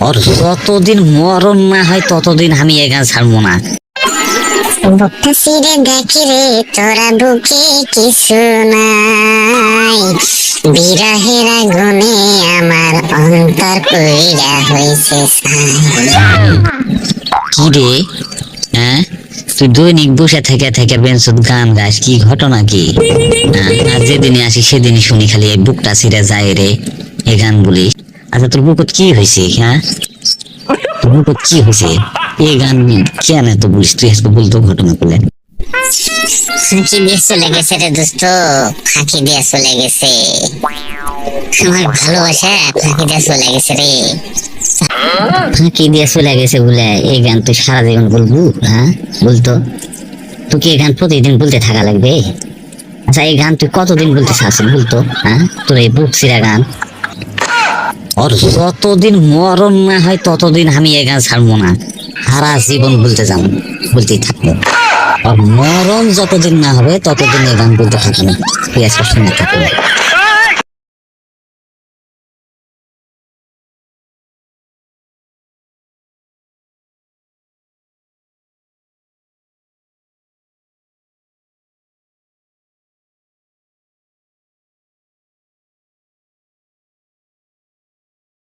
আর যতদিন মরণ না হয় ততদিন আমি এ গান ছাড়বো না। বুকটা ছিঁড়ে দেখি রে তোরা বুকে কিছু নাই, বিরহের আগুনে আমার অন্তর পুইরা হইছে ছাই। কি রে, হ্যাঁ তুই দৈনিক বসে থেকে থেকে বেঞ্চত গান গাস, কি ঘটনা কি? আর যেদিনই আসি সেদিনই শুনি খালি এই বুকটা ছিঁড়ে যায় রে এই গান বলিস। আচ্ছা তোর বুকত কি হয়েছে? হ্যাঁ তোর বুকত কি হয়েছে? এই গান কেন এত বলিস তুই? আজকে বলতো ঘটনা করলে। ফাঁকি দিয়ে চলে গেছে রে দোস্ত, ফাঁকি দিয়ে চলে গেছে আমার ভালোবাসা, ফাঁকি দিয়ে চলে গেছে রে। ফাঁকি দিয়ে চলে গেছে বলে এই গান তুই সারা জীবন বলবো? হ্যাঁ বলতো তোকে এই গান প্রতিদিন বলতে থাকা লাগবে? আচ্ছা এই গান তুই কতদিন বলতে চাচ্ছিস বলতো? হ্যাঁ তোর এই বুক ছিঁড়া গান। আর যতদিন মরণ না হয় ততদিন আমি এই গান ছাড়বো না, সারা জীবন বলতে যাবো, বলতেই থাকবো। আর মরণ যতদিন না হবে ততদিন এই গান বলতে থাকবো, তুই আজকে শুনে থাকবো।